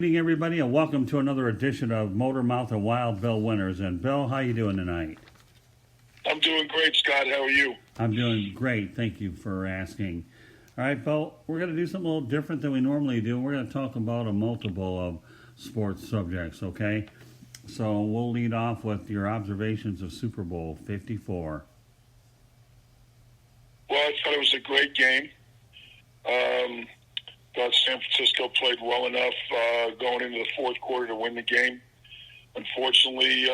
Good evening, everybody, and welcome to another edition of Motor Mouth and Wild Bill Winners. And Bill, how you doing tonight? I'm doing great, Scott. How are you? I'm doing great. Thank you for asking. All right, Bill, we're going to do something a little different than we normally do. We're going to talk about a multiple of sports subjects, okay? So we'll lead off with your observations of Super Bowl 54. Well, I thought it was a great game. Thought San Francisco played well enough going into the fourth quarter to win the game. Unfortunately,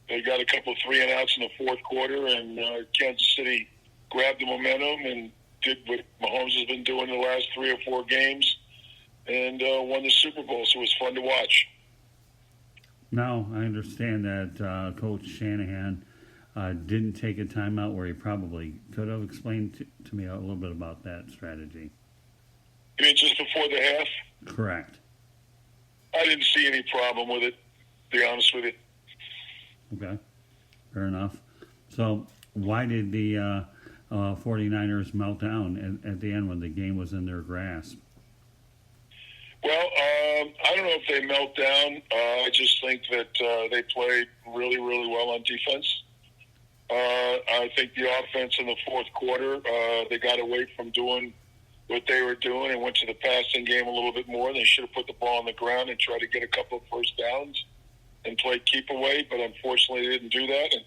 they got a couple of 3-and-outs in the fourth quarter, and Kansas City grabbed the momentum and did what Mahomes has been doing the last 3 or 4 games and won the Super Bowl, so it was fun to watch. Now, I understand that Coach Shanahan didn't take a timeout where he probably could have. Explained to me a little bit about that strategy. You mean just before the half? Correct. I didn't see any problem with it, to be honest with you. Okay, fair enough. So why did the 49ers melt down at the end when the game was in their grasp? Well, I don't know if they melt down. I just think that they played really, really well on defense. I think the offense in the fourth quarter, they got away from doing what they were doing and went to the passing game a little bit more. They should have put the ball on the ground and tried to get a couple of first downs and play keep away, but unfortunately they didn't do that. And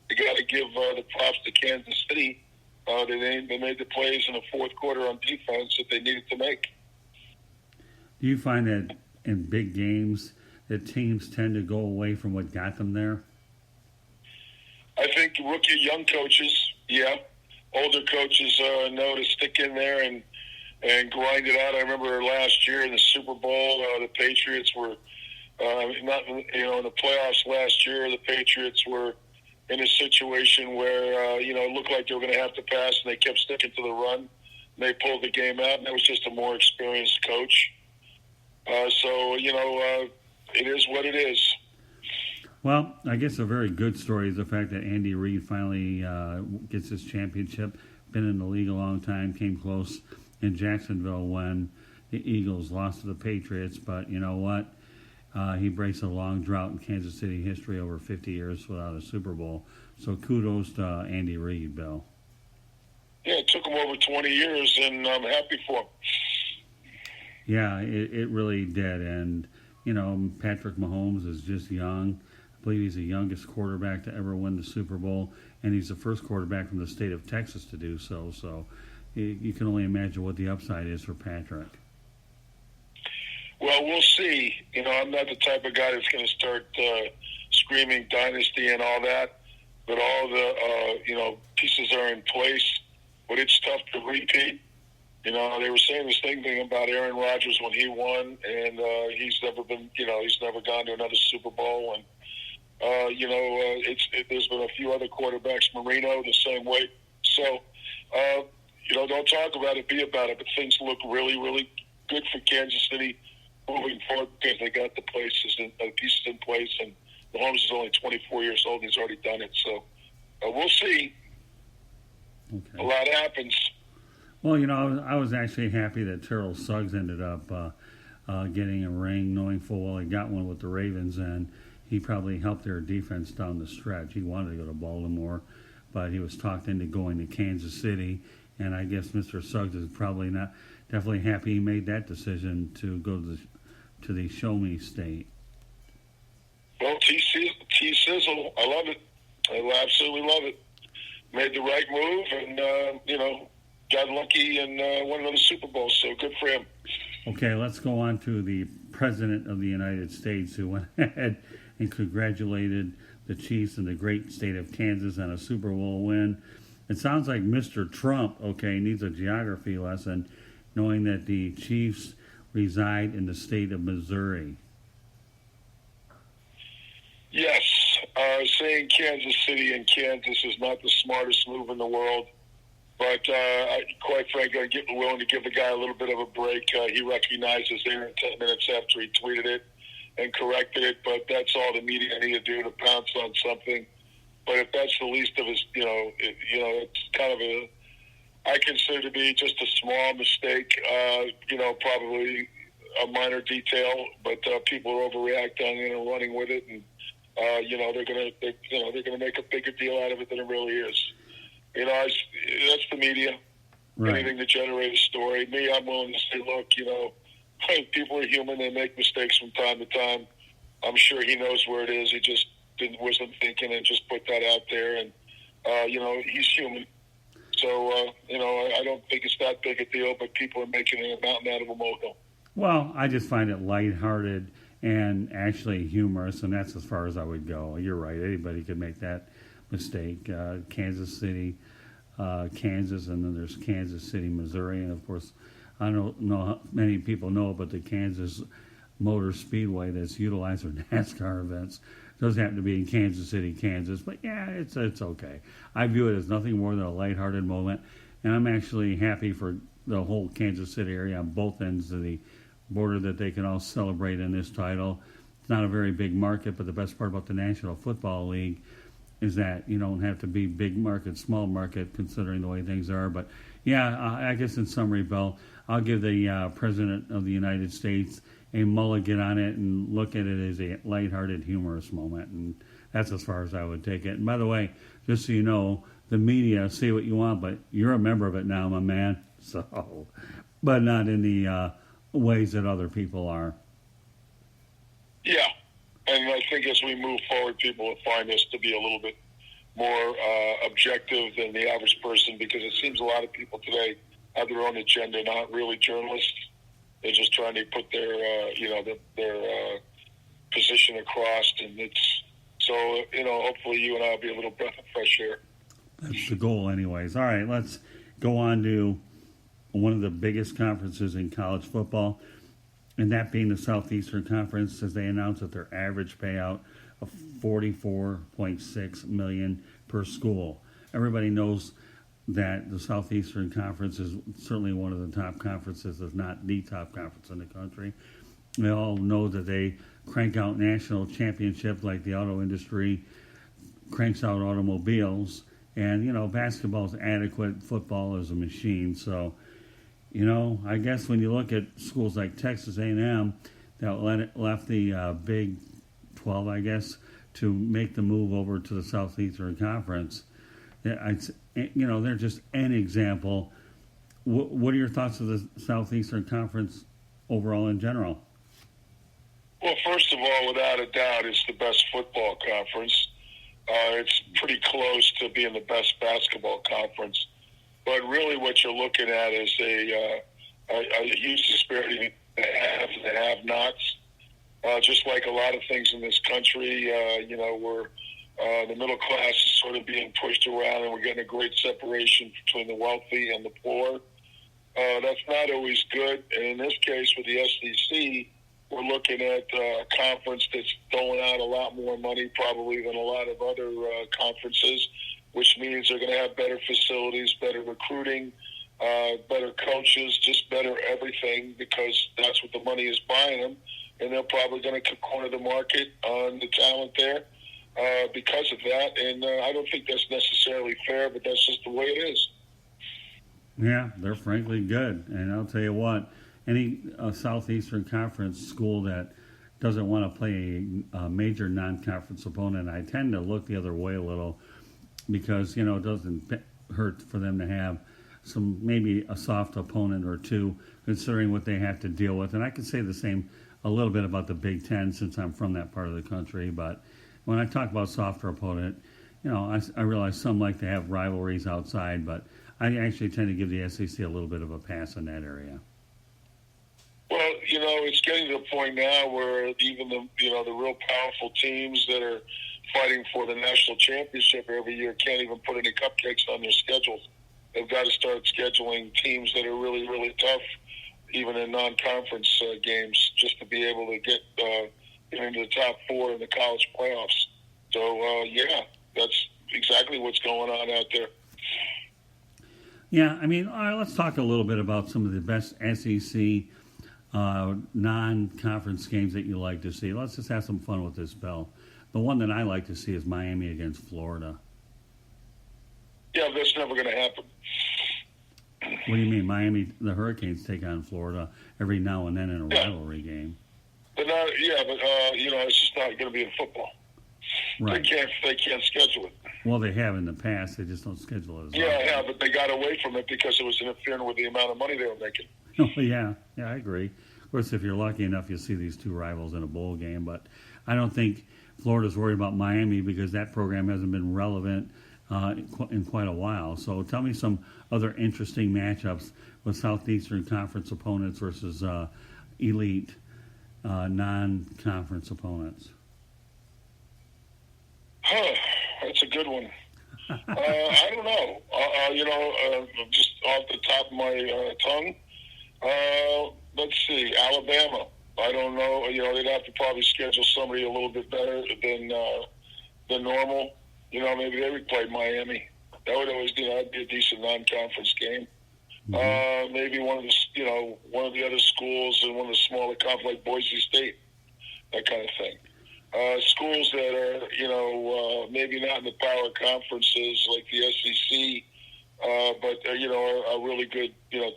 you got to give the props to Kansas City. They made the plays in the fourth quarter on defense that they needed to make. Do you find that in big games that teams tend to go away from what got them there? I think rookie young coaches, yeah. Older coaches know to stick in there and grind it out. I remember last year in the Super Bowl, the Patriots were in the playoffs last year. The Patriots were in a situation where it looked like they were going to have to pass, and they kept sticking to the run. And they pulled the game out, and that was just a more experienced coach. It is what it is. Well, I guess a very good story is the fact that Andy Reid finally gets his championship. Been in the league a long time, came close in Jacksonville when the Eagles lost to the Patriots. But you know what? He breaks a long drought in Kansas City history, over 50 years without a Super Bowl. So kudos to Andy Reid, Bill. Yeah, it took him over 20 years, and I'm happy for him. Yeah, it really did. And, Patrick Mahomes is just young. I believe he's the youngest quarterback to ever win the Super Bowl, and he's the first quarterback from the state of Texas to do so. So you can only imagine what the upside is for Patrick. Well, we'll see. I'm not the type of guy that's going to start screaming dynasty and all that, but all the pieces are in place. But it's tough to repeat. They were saying the same thing about Aaron Rodgers when he won, and he's never gone to another Super Bowl. And there's been a few other quarterbacks, Marino, the same way. So, don't talk about it, be about it. But things look really, really good for Kansas City moving forward because they got the pieces in place. And Mahomes is only 24 years old, and he's already done it. So, we'll see. Okay. A lot happens. Well, I was actually happy that Terrell Suggs ended up getting a ring, knowing full well he got one with the Ravens, and he probably helped their defense down the stretch. He wanted to go to Baltimore, but he was talked into going to Kansas City, and I guess Mr. Suggs is definitely happy he made that decision to go to the Show Me State. Well, T-Sizzle, I love it. I absolutely love it. Made the right move, and, got lucky and won another Super Bowl, so good for him. Okay, let's go on to the President of the United States, who went ahead and congratulated the Chiefs in the great state of Kansas on a Super Bowl win. It sounds like Mr. Trump, needs a geography lesson, knowing that the Chiefs reside in the state of Missouri. Yes, saying Kansas City and Kansas is not the smartest move in the world. But quite frankly, I'm willing to give the guy a little bit of a break. He recognizes there 10 minutes after he tweeted it and corrected it. But that's all the media need to do to pounce on something. But if that's the least of his, it's kind of I consider to be just a small mistake. Probably a minor detail, but people are overreacting and running with it, and they're gonna make a bigger deal out of it than it really is. That's the media. Right. Anything to generate a story. Me, I'm willing to say, look, people are human. They make mistakes from time to time. I'm sure he knows where it is. He just wasn't thinking and just put that out there. And, he's human. So, I don't think it's that big a deal, but people are making a mountain out of a molehill. Well, I just find it lighthearted and actually humorous, and that's as far as I would go. You're right. Anybody could make that mistake. Kansas City, Kansas, and then there's Kansas City, Missouri, and of course, I don't know how many people know, but the Kansas Motor Speedway that's utilized for NASCAR events does happen to be in Kansas City, Kansas. But yeah, it's okay. I view it as nothing more than a lighthearted moment, and I'm actually happy for the whole Kansas City area on both ends of the border that they can all celebrate in this title. It's not a very big market, but the best part about the National Football League is that you don't have to be big market, small market, considering the way things are. But yeah, I guess in summary, Bill, I'll give the President of the United States a mulligan on it and look at it as a lighthearted, humorous moment. And that's as far as I would take it. And by the way, just so you know, the media, say what you want, but you're a member of it now, my man. So, but not in the ways that other people are. Yeah. And I think as we move forward, people will find us to be a little bit more objective than the average person, because it seems a lot of people today have their own agenda, not really journalists. They're just trying to put their position across, and it's so. Hopefully, you and I will be a little breath of fresh air. That's the goal, anyways. All right, let's go on to one of the biggest conferences in college football, and that being the Southeastern Conference, as they announced that their average payout of $44.6 million per school. Everybody knows that the Southeastern Conference is certainly one of the top conferences, if not the top conference in the country. We all know that they crank out national championships like the auto industry cranks out automobiles. And, basketball is adequate. Football is a machine. So, I guess when you look at schools like Texas A&M that left the Big 12, I guess, to make the move over to the Southeastern Conference, they're just an example. What are your thoughts of the Southeastern Conference overall in general? Well, first of all, without a doubt, it's the best football conference. It's pretty close to being the best basketball conference. But really what you're looking at is a huge disparity in the haves and the have-nots. Just like a lot of things in this country, we're the middle class is sort of being pushed around, and we're getting a great separation between the wealthy and the poor. That's not always good. And in this case, with the SEC, we're looking at a conference that's doling out a lot more money probably than a lot of other conferences, which means they're going to have better facilities, better recruiting, better coaches, just better everything, because that's what the money is buying them. And they're probably going to corner the market on the talent there because of that. And I don't think that's necessarily fair, but that's just the way it is. Yeah, they're frankly good. And I'll tell you what, any Southeastern Conference school that doesn't want to play a major non-conference opponent, I tend to look the other way a little, because, it doesn't hurt for them to have maybe a soft opponent or two, considering what they have to deal with. And I can say the same a little bit about the Big Ten, since I'm from that part of the country. But when I talk about softer opponent, I realize some like to have rivalries outside, but I actually tend to give the SEC a little bit of a pass in that area. Well, it's getting to the point now where even the real powerful teams that are fighting for the national championship every year can't even put any cupcakes on their schedules. They've got to start scheduling teams that are really, really tough, even in non-conference games, just to be able to get into the top four in the college playoffs. So, that's exactly what's going on out there. Yeah, all right, let's talk a little bit about some of the best SEC non-conference games that you like to see. Let's just have some fun with this, Bill. The one that I like to see is Miami against Florida. Yeah, that's never going to happen. What do you mean? Miami, the Hurricanes take on Florida every now and then in a rivalry game. But it's just not going to be in football. Right. They can't schedule it. Well, they have in the past. They just don't schedule it as Yeah, but they got away from it because it was interfering with the amount of money they were making. Oh, yeah, I agree. Of course, if you're lucky enough, you'll see these two rivals in a bowl game. But I don't think Florida's worried about Miami because that program hasn't been relevant in quite a while. So tell me some other interesting matchups with Southeastern Conference opponents versus elite non-conference opponents. That's a good one. I don't know. Just off the top of my tongue, let's see. Alabama. I don't know. They'd have to probably schedule somebody a little bit better than normal. Maybe they would play Miami. That would always that'd be a decent non-conference game. Mm-hmm. Maybe one of the other schools in one of the smaller conferences like Boise State, that kind of thing. Schools that are, maybe not in the power conferences like the SEC, but are really good,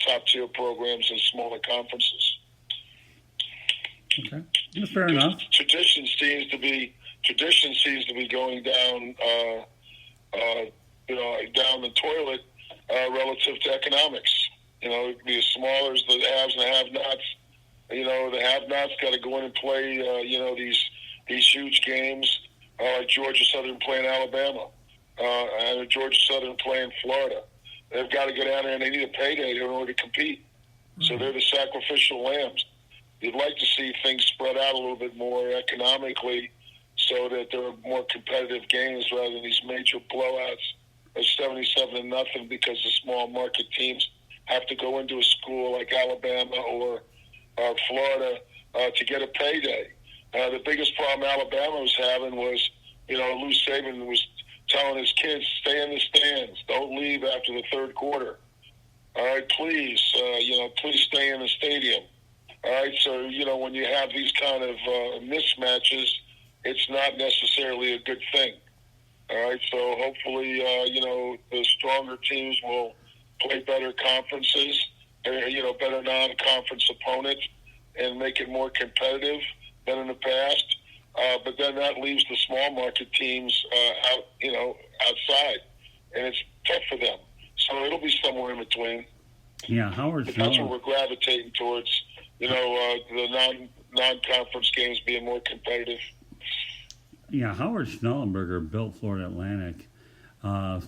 top tier programs in smaller conferences. Okay, that's fair enough. Tradition seems to be going down, down the toilet relative to economics. It'd be as small as the haves and the have-nots. The have-nots got to go in and play, these huge games, like Georgia Southern playing Alabama, and Georgia Southern playing Florida. They've got to go down there and they need a payday in order to compete. Mm-hmm. So they're the sacrificial lambs. You'd like to see things spread out a little bit more economically so that there are more competitive games rather than these major blowouts of 77-0 because the small market teams have to go into a school like Alabama or Florida to get a payday. The biggest problem Alabama was having was, Lou Saban was telling his kids, stay in the stands. Don't leave after the third quarter. All right, please, please stay in the stadium. All right, so, when you have these kind of mismatches, it's not necessarily a good thing. All right, so hopefully, the stronger teams will play better conferences, better non-conference opponents, and make it more competitive than in the past. But then that leaves the small market teams outside, and it's tough for them. So it'll be somewhere in between. Yeah, Howard. That's what we're gravitating towards. The non-conference games being more competitive. Yeah, Howard Schnellenberger built Florida Atlantic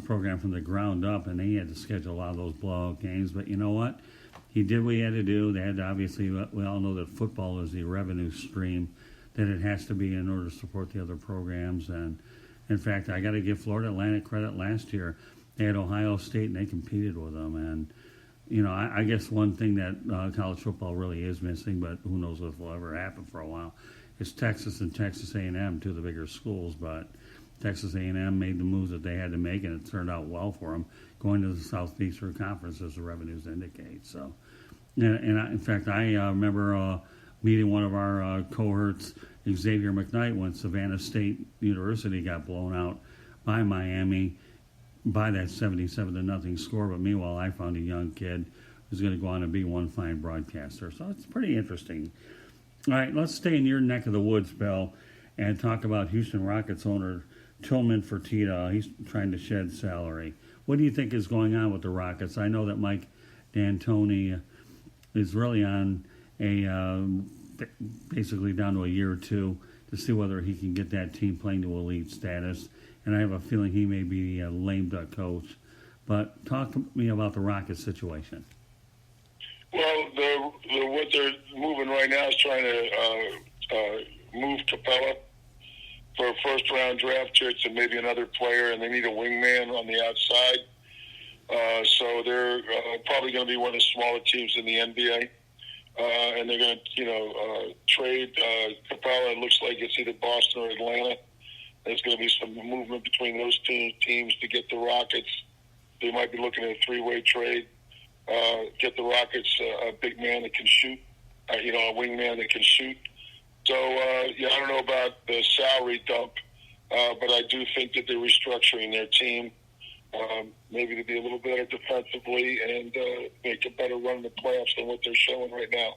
program from the ground up, and he had to schedule a lot of those blowout games. But you know what? He did what he had to do. They had to, obviously, we all know that football is the revenue stream that it has to be in order to support the other programs. And, in fact, I got to give Florida Atlantic credit last year. They had Ohio State, and they competed with them. And, I guess one thing that college football really is missing, but who knows if it will ever happen for a while, is Texas and Texas A&M, two of the bigger schools. But Texas A&M made the moves that they had to make, and it turned out well for them, going to the Southeastern Conference, as the revenues indicate. So, in fact, I remember meeting one of our cohorts, Xavier McKnight, when Savannah State University got blown out by Miami by that 77-0 score. But meanwhile, I found a young kid who's going to go on to be one fine broadcaster. So it's pretty interesting. All right, let's stay in your neck of the woods, Bill, and talk about Houston Rockets owner Tillman Fertitta. He's trying to shed salary. What do you think is going on with the Rockets? I know that Mike D'Antoni is really on basically down to a year or two to see whether he can get that team playing to elite status. And I have a feeling he may be a lame duck coach. But talk to me about the Rockets situation. Well, what they're moving right now is trying to move Capella for a first-round draft pick and maybe another player, and they need a wingman on the outside. So they're probably going to be one of the smaller teams in the NBA. And they're going to, trade Capella. It looks like it's either Boston or Atlanta. There's going to be some movement between those two teams to get the Rockets. They might be looking at a three-way trade. Get the Rockets a big man that can shoot, a wingman that can shoot. So, I don't know about the salary dump, but I do think that they're restructuring their team maybe to be a little better defensively and make a better run in the playoffs than what they're showing right now.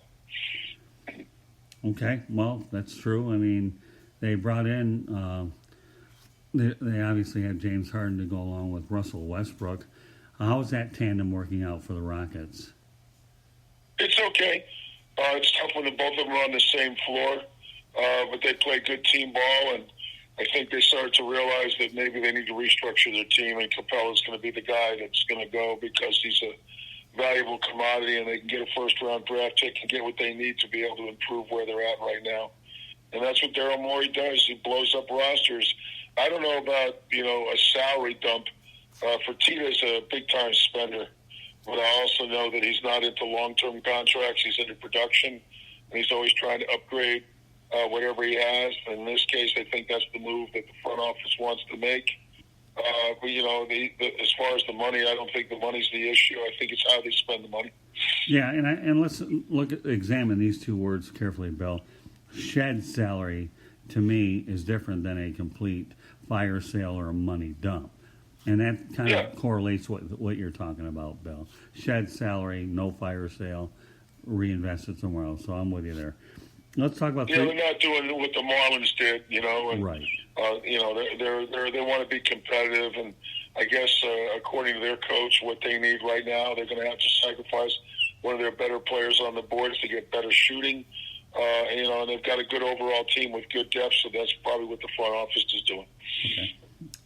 Okay, well, that's true. I mean, they brought in, they obviously had James Harden to go along with Russell Westbrook. How's that tandem working out for the Rockets? It's okay. It's tough when the both of them are on the same floor, but they play good team ball, and I think they started to realize that maybe they need to restructure their team, and Capella's going to be the guy that's going to go because he's a valuable commodity, and they can get a first-round draft pick and get what they need to be able to improve where they're at right now. And that's what Daryl Morey does. He blows up rosters. I don't know about, a salary dump. Fertitta's a big-time spender, but I also know that he's not into long-term contracts. He's into production, and he's always trying to upgrade whatever he has. In this case, I think that's the move that the front office wants to make. But, as far as the money, I don't think the money's the issue. I think it's how they spend the money. Yeah, and let's examine these two words carefully, Bill. Shed salary, to me, is different than a complete fire sale or a money dump. And that kind of correlates with what you're talking about, Bill. Shed salary, no fire sale, reinvest it somewhere else. So I'm with you there. Let's talk about. They're not doing what the Marlins did, and, right. They want to be competitive, and I guess according to their coach, what they need right now, they're going to have to sacrifice one of their better players on the boards to get better shooting. And they've got a good overall team with good depth, so that's probably what the front office is doing. Okay.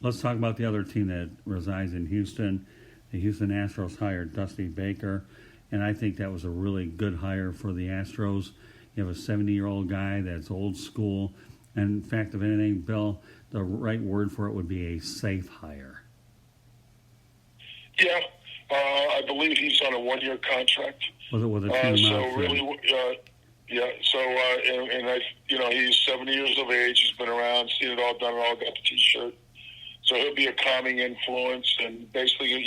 Let's talk about the other team that resides in Houston. The Houston Astros hired Dusty Baker, and I think that was a really good hire for the Astros. You have a 70-year-old guy that's old school. And in fact, if anything, Bill, the right word for it would be a safe hire. Yeah, I believe he's on a one-year contract. With a team so really, he's 70 years of age. He's been around, seen it all, done it all, got the T-shirt. So he'll be a calming influence. And basically, I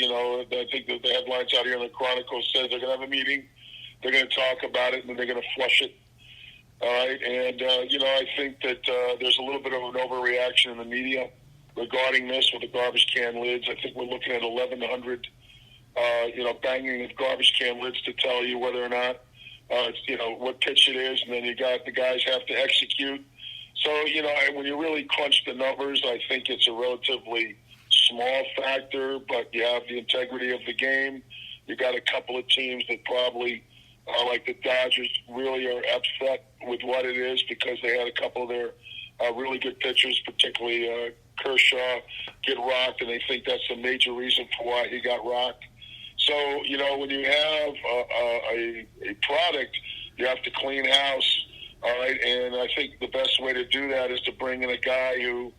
think that the headlines out here in the Chronicle says they're going to have a meeting. They're going to talk about it, and then they're going to flush it. All right, and, I think that there's a little bit of an overreaction in the media regarding this with the garbage can lids. I think we're looking at 1,100, banging of garbage can lids to tell you whether or not, what pitch it is, and then the guys have to execute. So, when you really crunch the numbers, I think it's a relatively small factor, but you have the integrity of the game. You got a couple of teams that probably, like the Dodgers, really are upset with what it is because they had a couple of their really good pitchers, particularly Kershaw, get rocked, and they think that's a major reason for why he got rocked. So, when you have a product, you have to clean house, all right? And I think the best way to do that is to bring in a guy who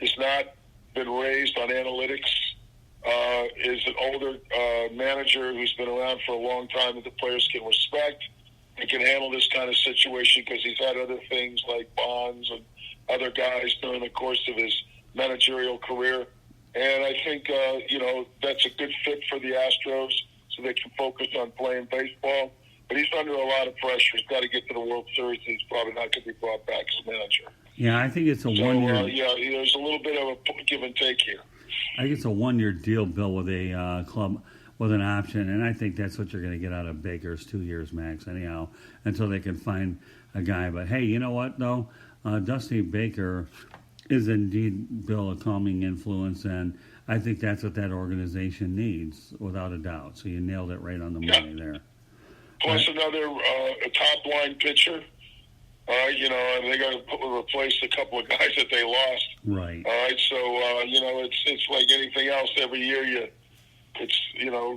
has not been raised on analytics, is an older manager who's been around for a long time that the players can respect and can handle this kind of situation because he's had other things like Bonds and other guys during the course of his managerial career. And I think, that's a good fit for the Astros so they can focus on playing baseball. But he's under a lot of pressure. He's got to get to the World Series. He's probably not going to be brought back as manager. Yeah, I think it's a one-year. There's a little bit of a give and take here. I think it's a one-year deal, Bill, with a club with an option, and I think that's what you're going to get out of Baker's 2 years max, anyhow, until they can find a guy. But hey, you know what though? Dusty Baker is indeed, Bill, a calming influence, and I think that's what that organization needs, without a doubt. So you nailed it right on the money there. Plus another top-line pitcher. And they got to replace a couple of guys that they lost. Right. All right, so, it's like anything else. Every year it's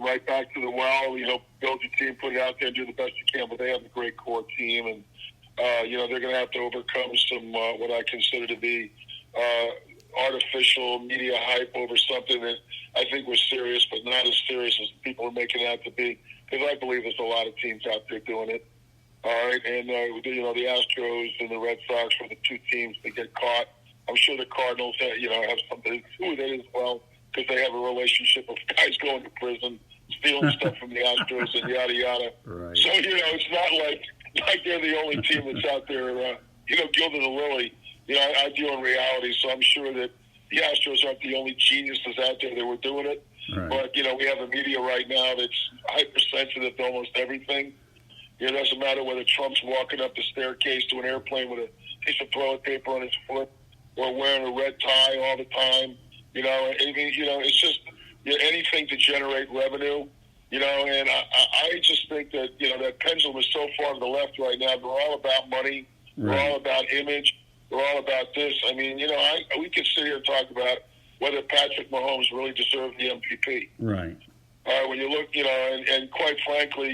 right back to the well, build your team, put it out there, and do the best you can. But they have a great core team, and, they're going to have to overcome some what I consider to be artificial media hype over something that I think was serious, but not as serious as people are making it out to be. Because I believe there's a lot of teams out there doing it. All right, and, the Astros and the Red Sox were the two teams that get caught. I'm sure the Cardinals, have something to do with it as well because they have a relationship of guys going to prison, stealing stuff from the Astros and yada, yada. Right. So, it's not like they're the only team that's out there, gilding the lily. I deal in reality, so I'm sure that the Astros aren't the only geniuses out there that were doing it. Right. But, we have a media right now that's hypersensitive to almost everything. It doesn't matter whether Trump's walking up the staircase to an airplane with a piece of toilet paper on his foot or wearing a red tie all the time. It's just anything to generate revenue. And I just think that, that pendulum is so far to the left right now. They're all about money. Right. They're all about image. They're all about this. I mean, we could sit here and talk about whether Patrick Mahomes really deserved the MVP. Right. When you look, and quite frankly,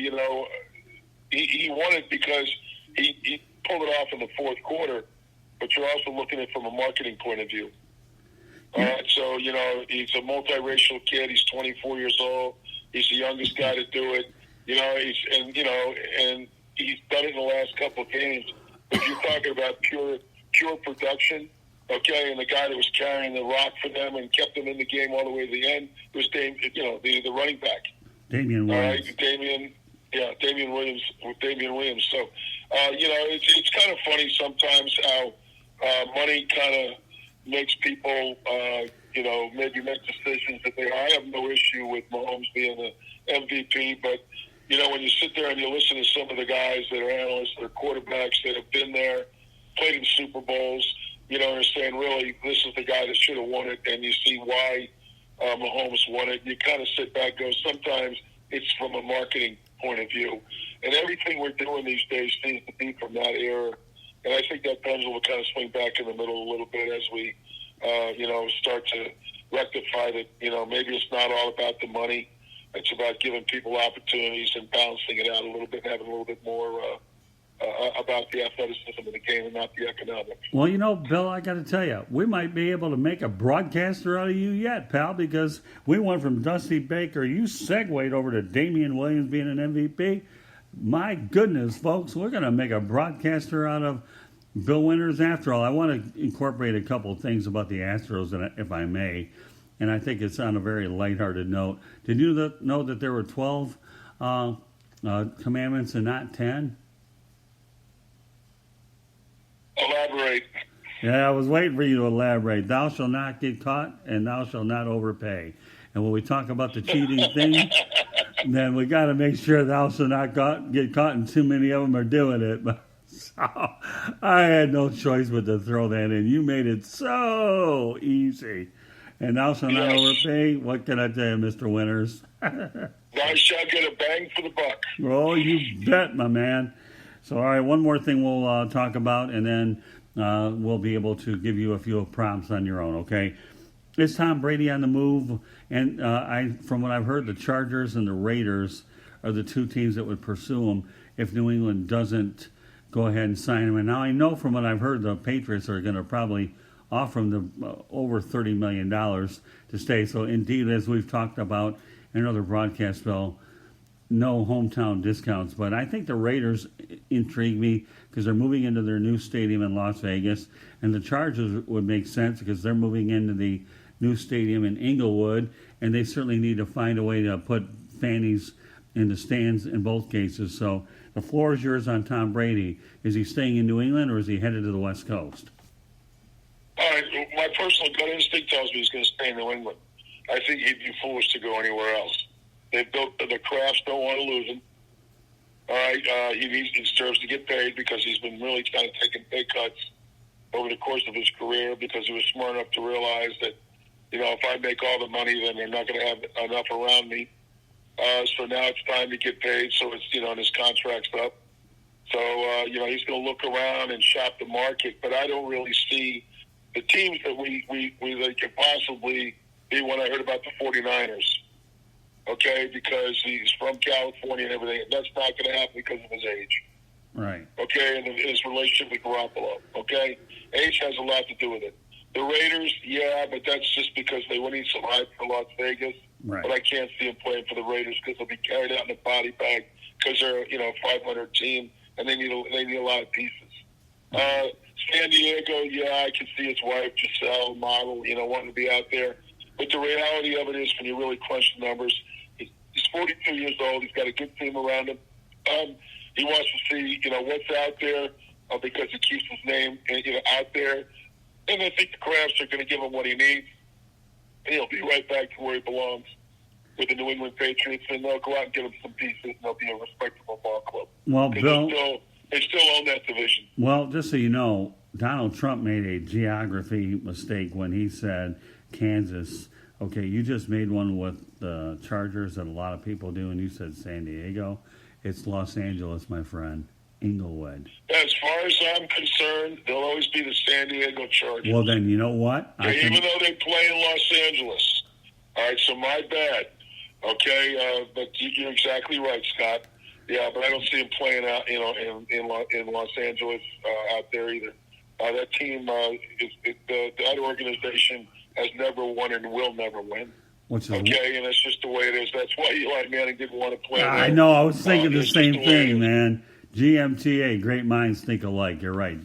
he won it because he pulled it off in the fourth quarter, but you're also looking at it from a marketing point of view. So, he's a multiracial kid. He's 24 years old. He's the youngest guy to do it. And he's done it in the last couple of games. If you're talking about pure production, okay, and the guy that was carrying the rock for them and kept them in the game all the way to the end was the running back. Damian Williams. All right, Damian Williams. So, it's kind of funny sometimes how money kind of makes people, maybe make decisions that they are. I have no issue with Mahomes being the MVP, but, when you sit there and you listen to some of the guys that are analysts, that are quarterbacks that have been there, played in Super Bowls, are saying, really, this is the guy that should have won it, and you see why Mahomes won it. You kind of sit back and go, sometimes it's from a marketing point of view. And everything we're doing these days seems to be from that era. And I think that pendulum will kind of swing back in the middle a little bit as we, start to rectify that, maybe it's not all about the money. It's about giving people opportunities and balancing it out a little bit, having a little bit more about the athleticism of the game and not the economics. Well, Bill, I got to tell you, we might be able to make a broadcaster out of you yet, pal, because we went from Dusty Baker. You segued over to Damian Williams being an MVP. My goodness, folks, we're going to make a broadcaster out of Bill Winters. After all, I want to incorporate a couple of things about the Astros, if I may, and I think it's on a very lighthearted note. Did you know that there were 12 commandments and not 10? Elaborate. Yeah, I was waiting for you to elaborate. Thou shalt not get caught, and thou shalt not overpay. And when we talk about the cheating thing, then we got to make sure thou shalt not get caught, and too many of them are doing it. But so I had no choice but to throw that in. You made it so easy. And thou shalt not overpay. What can I tell you, Mr. Winters? Thou shalt get a bang for the buck. Oh, you bet, my man. So, all right, one more thing we'll talk about, and then we'll be able to give you a few prompts on your own, okay? Is Tom Brady on the move? And from what I've heard, the Chargers and the Raiders are the two teams that would pursue him if New England doesn't go ahead and sign him. And now I know from what I've heard, the Patriots are going to probably offer him over $30 million to stay. So, indeed, as we've talked about in another broadcast, Bill, no hometown discounts, but I think the Raiders intrigue me because they're moving into their new stadium in Las Vegas, and the Chargers would make sense because they're moving into the new stadium in Inglewood, and they certainly need to find a way to put fannies in the stands in both cases. So the floor is yours on Tom Brady. Is he staying in New England or is he headed to the West Coast? All right, my personal gut instinct tells me he's going to stay in New England. I think he'd be foolish to go anywhere else. They've built the Crafts don't want to lose him. All right, he deserves to get paid because he's been really kind of taking pay cuts over the course of his career because he was smart enough to realize that, if I make all the money, then they're not going to have enough around me. So now it's time to get paid. So it's, and his contract's up. So, he's going to look around and shop the market. But I don't really see the teams that we could possibly be when I heard about the 49ers. Okay, because he's from California and everything. That's not going to happen because of his age. Right. Okay, and his relationship with Garoppolo. Okay? Age has a lot to do with it. The Raiders, yeah, but that's just because they need some hype for Las Vegas. Right. But I can't see him playing for the Raiders because they'll be carried out in a body bag because they're, a 500 team, and they need a lot of pieces. San Diego, yeah, I can see his wife, Giselle, model, wanting to be out there. But the reality of it is, when you really crunch the numbers, he's 42 years old. He's got a good team around him. He wants to see, what's out there because he keeps his name, out there. And I think the Crafts are going to give him what he needs. And he'll be right back to where he belongs. with the New England Patriots, and they'll go out and get them some pieces, and they'll be a respectable ball club. Well, 'Cause Bill. they still own that division. Well, just so you know, Donald Trump made a geography mistake when he said Kansas. Okay, you just made one with the Chargers that a lot of people do, and you said San Diego. It's Los Angeles, my friend. Inglewood. As far as I'm concerned, they'll always be the San Diego Chargers. Well, then, you know what? Even though they play in Los Angeles. All right, so my bad. Okay, but you're exactly right, Scott. Yeah, but I don't see them playing out, in Los Angeles out there either. That team, that organization has never won and will never win. Okay, and that's just the way it is. That's why Eli Manning didn't want to play. I know. I was thinking the same thing, man. GMTA, great minds think alike. You're right.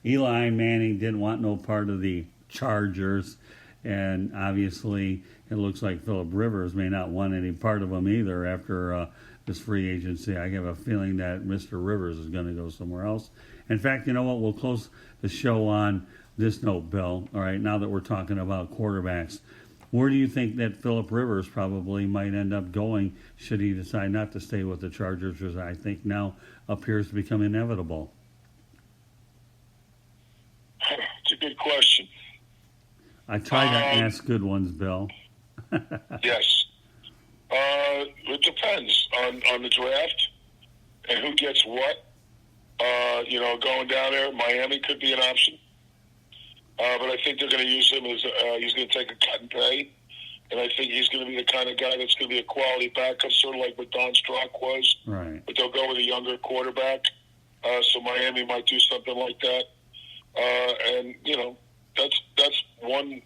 Eli Manning didn't want no part of the Chargers, and obviously it looks like Philip Rivers may not want any part of them either after this free agency. I have a feeling that Mr. Rivers is going to go somewhere else. In fact, you know what? We'll close the show on this note, Bill. All right, now that we're talking about quarterbacks, where do you think that Philip Rivers probably might end up going should he decide not to stay with the Chargers, which I think now appears to become inevitable? It's a good question. I try to ask good ones, Bill. Yes. It depends on the draft and who gets what. Going down there, Miami could be an option. But I think they're going to use him as he's going to take a cut and pay. And I think he's going to be the kind of guy that's going to be a quality backup, sort of like what Don Strock was. Right. But they'll go with a younger quarterback. So Miami might do something like that. That's one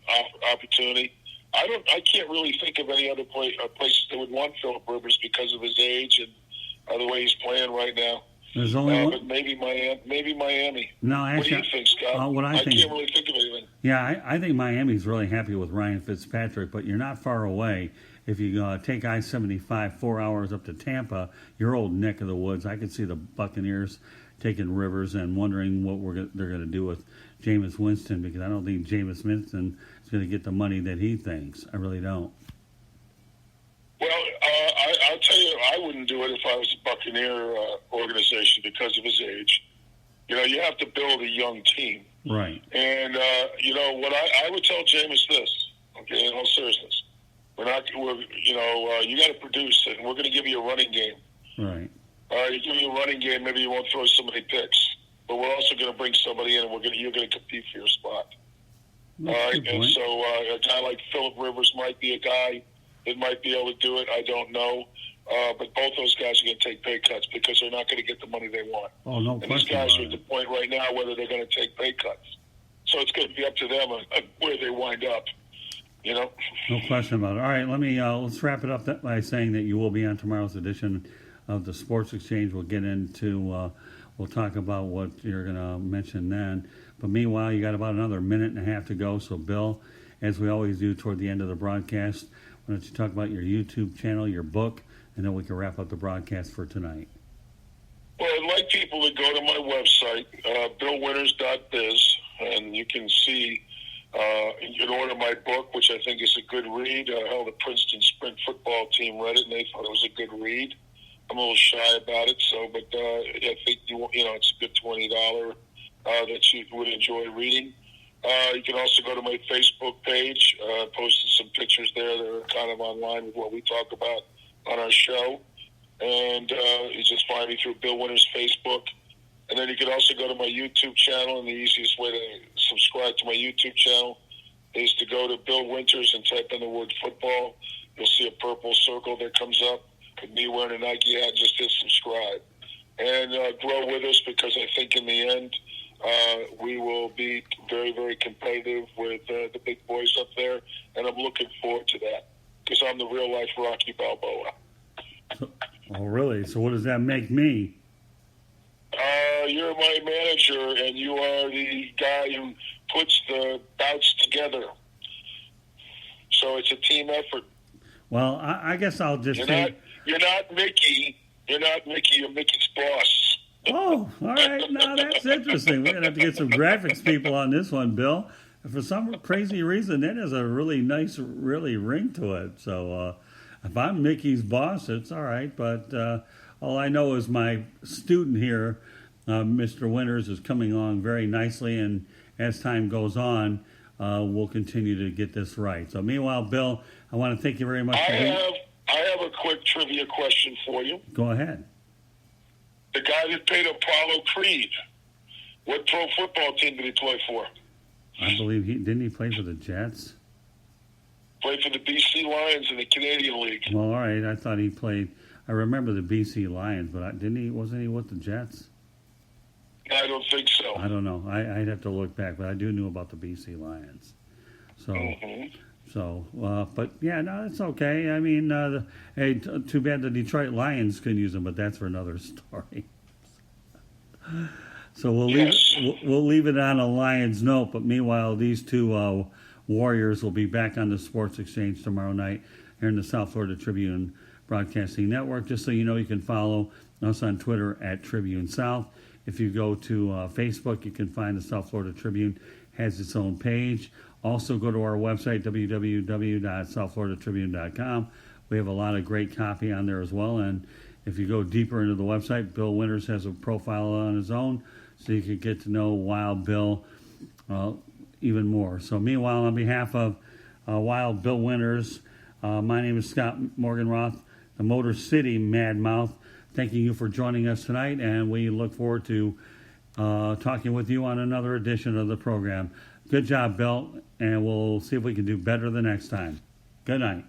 opportunity. I can't really think of any other places that would want Philip Rivers because of his age and the way he's playing right now. There's only but maybe Miami. No, actually, what do you think, Scott? What I think, can't really think of anything. Yeah, I think Miami's really happy with Ryan Fitzpatrick, but you're not far away. If you take I-75 4 hours up to Tampa, your old neck of the woods, I could see the Buccaneers taking Rivers and wondering what they're going to do with Jameis Winston, because I don't think Jameis Winston is going to get the money that he thinks. I really don't. Well, I'll tell you, I wouldn't do it if I was a Buccaneer organization because of his age. You have to build a young team. Right. And, what I would tell Jameis this, okay, in all seriousness. You got to produce, and we're going to give you a running game. Right. You give you a running game, maybe you won't throw so many picks. But we're also going to bring somebody in, and you're going to compete for your spot. All right, and so a guy like Philip Rivers might be a guy that might be able to do it. I don't know. But both those guys are going to take pay cuts because they're not going to get the money they want. Oh, no and question. These guys are at the point right now whether they're going to take pay cuts. So it's going to be up to them where they wind up. No question about it. All right, let's wrap it up by saying that you will be on tomorrow's edition of the Sports Exchange. We'll get into, we'll talk about what you're going to mention then. But meanwhile, you got about another minute and a half to go. So, Bill, as we always do toward the end of the broadcast, why don't you talk about your YouTube channel, your book, and then we can wrap up the broadcast for tonight. Well, I'd like people to go to my website, billwinters.biz, and you can see, you can order my book, which I think is a good read. The Princeton Sprint football team read it, and they thought it was a good read. I'm a little shy about it, but I think it's a good $20 that you would enjoy reading. You can also go to my Facebook page. Posted some pictures there that are kind of online with what we talk about on our show. And you just find me through Bill Winters' Facebook. And then you can also go to my YouTube channel, and the easiest way to subscribe to my YouTube channel is to go to Bill Winters and type in the word football. You'll see a purple circle that comes up with me wearing a Nike hat. Just hit subscribe. And grow with us, because I think in the end we will be very, very competitive with the big boys up there. And I'm looking forward to that, because I'm the real-life Rocky Balboa. Oh, really? So what does that make me? You're my manager, and you are the guy who puts the bouts together. So it's a team effort. Well, I guess I'll just say... You're not Mickey. You're not Mickey. You're Mickey's boss. Oh, all right. Now that's interesting. We're going to have to get some graphics people on this one, Bill. For some crazy reason, that has a really nice, really ring to it. So if I'm Mickey's boss, it's all right. But all I know is my student here, Mr. Winters, is coming along very nicely, and as time goes on, we'll continue to get this right. So, meanwhile, Bill, I want to thank you very much. I have a quick trivia question for you. Go ahead. The guy that played Apollo Creed, what pro football team did he play for? I believe didn't he play for the Jets? Played for the BC Lions in the Canadian League. Well, all right. I thought he played. I remember the BC Lions, but didn't he? Wasn't he with the Jets? I don't think so. I don't know. I'd have to look back, but I do know about the BC Lions. So, but yeah, no, it's okay. I mean, hey, too bad the Detroit Lions couldn't use him, but that's for another story. So we'll leave it on a Lions note. But meanwhile, these two Warriors will be back on the Sports Exchange tomorrow night here in the South Florida Tribune Broadcasting Network. Just so you know, you can follow us on Twitter at Tribune South. If you go to Facebook, you can find the South Florida Tribune has its own page. Also, go to our website, www.southfloridatribune.com. We have a lot of great copy on there as well. And if you go deeper into the website, Bill Winters has a profile on his own, so you can get to know Wild Bill even more. So meanwhile, on behalf of Wild Bill Winters, my name is Scott Morganroth, the Motor City Mad Mouth, thanking you for joining us tonight, and we look forward to talking with you on another edition of the program. Good job, Bill, and we'll see if we can do better the next time. Good night.